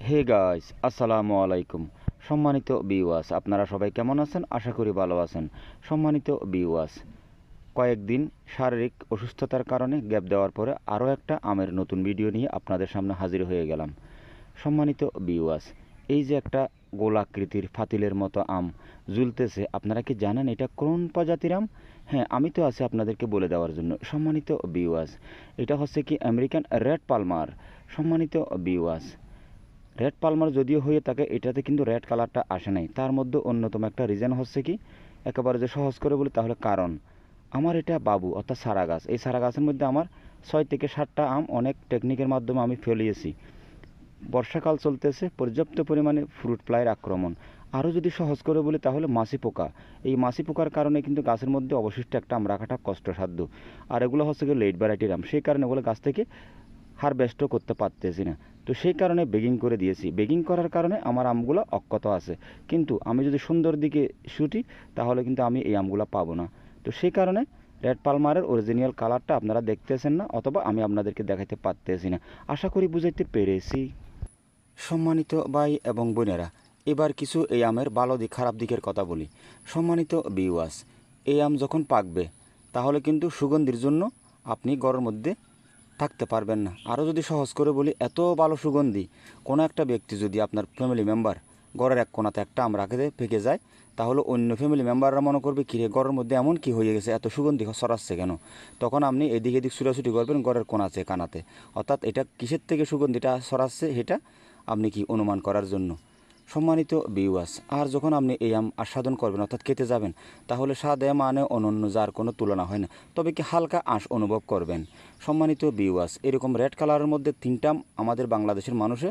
Hey guys, আসসালামু আলাইকুম। সম্মানিত ভিউয়ার্স, আপনারা সবাই কেমন আছেন? আশা করি ভালো আছেন। সম্মানিত ভিউয়ার্স, কয়েকদিন শারীরিক অসুস্থতার কারণে গ্যাপ দেওয়ার পরে আরও একটা আমের নতুন ভিডিও নিয়ে আপনাদের সামনে হাজির হয়ে গেলাম। সম্মানিত ভিউয়ার্স, এই যে একটা গোলাকৃতির ফাতিলের মতো আম ঝুলতেছে, আপনারা কি জানেন এটা কোন প্রজাতির আম? হ্যাঁ, আমি তো আছি আপনাদেরকে বলে দেওয়ার জন্য। সম্মানিত ভিউয়ার্স, এটা হচ্ছে কি আমেরিকান রেড পালমার। সম্মানিত ভিউয়ার্স, রেড পালমার যদিও হয়ে থাকে, এটাতে কিন্তু রেড কালারটা আসে নাই। তার মধ্যে অন্যতম একটা রিজন হচ্ছে কি, একেবারে যে সহজ করে বলি তাহলে কারণ আমার এটা বাবু অর্থাৎ সারা গাছ। এই সারা গাছের মধ্যে আমার 6 থেকে 7টা আম অনেক টেকনিকের মাধ্যমে আমি ফেলিয়েছি। বর্ষাকাল চলতেছে, পর্যাপ্ত পরিমাণে ফ্রুট ফ্লাইয়ের আক্রমণ। আরও যদি সহজ করে বলি তাহলে মাছি পোকা। এই মাছি পোকার কারণে কিন্তু গাছের মধ্যে অবশিষ্ট একটা আম রাখাটা কষ্টসাধ্য। আর এগুলো হচ্ছে গিয়ে লেট ভ্যারাইটির আম, সেই কারণে ওগুলো গাছ থেকে হারভেস্টও করতে পারতেছি না। তো সেই কারণে বেগিং করে দিয়েছি। বেগিং করার কারণে আমার আমগুলো অক্ষত আছে, কিন্তু আমি যদি সুন্দর দিকে শুটি তাহলে কিন্তু আমি এই আমগুলো পাবো না। তো সেই কারণে রেড পালমারের অরিজিনাল কালারটা আপনারা দেখতেছেন না, অথবা আমি আপনাদেরকে দেখাতে পারতেছি না। আশা করি বুঝাইতে পেরেছি। সম্মানিত ভাই এবং বোনেরা, এবার কিছু এই আমের ভালো দিক খারাপ দিকের কথা বলি। সম্মানিত ভিউয়ার্স, এই আম যখন পাকবে তাহলে কিন্তু সুগন্ধির জন্য আপনি ঘরের মধ্যে থাকতে পারবেন না। আরও যদি সহজ করে বলি, এত ভালো সুগন্ধি, কোনো একটা ব্যক্তি যদি আপনার ফ্যামিলি মেম্বার ঘরের এক কোণাতে একটা আম রাখে পেকে যায়, তাহলে অন্য ফ্যামিলি মেম্বাররা মনে করবে কিরে ঘরের মধ্যে এমন কি হয়ে গেছে, এত সুগন্ধি ছড়াচ্ছে কেন? তখন আপনি এদিক এদিক ছুটাছুটি করবেন ঘরের কোণাতে কানাতে, অর্থাৎ এটা কিসের থেকে সুগন্ধিটা ছড়াচ্ছে এটা আপনি কি অনুমান করার জন্য। সম্মানিত ভিউয়ার্স, আর যখন আপনি এই আম আস্বাদন করবেন অর্থাৎ খেতে যাবেন, তাহলে স্বাদে মানে অনন্য যার কোনো তুলনা হয় না, তবে কি হালকা আঁশ অনুভব করবেন। সম্মানিত ভিউয়ার্স, এরকম রেড কালারের মধ্যে 3টা আমাদের বাংলাদেশের মানুষে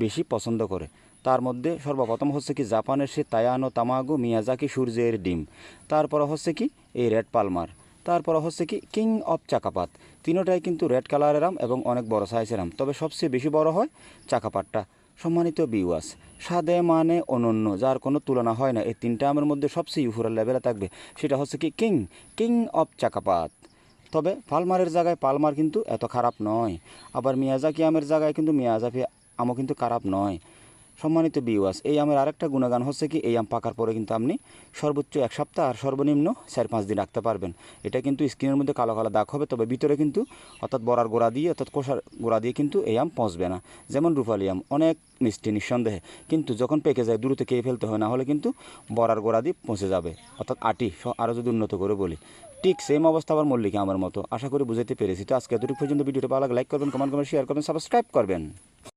বেশি পছন্দ করে। তার মধ্যে সর্বপ্রথম হচ্ছে কি জাপানের সে তায়ানো তামাগো মিয়াজাকি সূর্যের ডিম, তারপর হচ্ছে কি এই রেড পালমার, তারপর হচ্ছে কি কিং অফ চাকাপাত। তিনোটাই কিন্তু রেড কালারের আম এবং অনেক বড় সাইজের আম, তবে সবচেয়ে বেশি বড় হয় চাকাপাতটা। সম্মানিত ভিউয়ার্স, স্বাদে মানে অনন্য যার কোনো তুলনা হয় না। এই 3টা আমের মধ্যে সবচেয়ে উপরের লেভেলে থাকবে সেটা হচ্ছে কি কিং অফ চাকাপাত। তবে পালমারের জায়গায় পালমার কিন্তু এত খারাপ নয়, আবার মিয়াজাকি আমের জায়গায় কিন্তু মিয়াজাকি আমও কিন্তু খারাপ নয়। সম্মানিত ভিউয়ার্স, এই আমের আরেকটা গুণগান হচ্ছে কি, এই আম পাকার পরে কিন্তু আপনি সর্বোচ্চ 1 সপ্তাহ আর সর্বনিম্ন 4-5 দিন রাখতে পারবেন। এটা কিন্তু স্কিনের মধ্যে কালো কালো দাগ হবে, তবে ভিতরে কিন্তু অর্থাৎ বড়ার গোড়া দিয়ে অর্থাৎ কোষার গোড়া দিয়ে কিন্তু এই আম পচবে না। যেমন রূপালি আম অনেক মিষ্টি নিঃসন্দেহে, কিন্তু যখন পেকে যায় দ্রুত খেয়ে ফেলতে হয়, না হলে কিন্তু বড়ার গোড়া দিয়ে পচে যাবে, অর্থাৎ আটি আরও যদি উন্নত করে বলি। ঠিক সেম অবস্থা আবার মল্লিকা আমার মতো। আশা করি বুঝাইতে পেরেছি। তো আজকে এতটুকু পর্যন্ত। ভিডিওটা ভালো লাগে লাইক করবেন, কমেন্ট করবেন, শেয়ার করবেন, সাবস্ক্রাইব করবেন।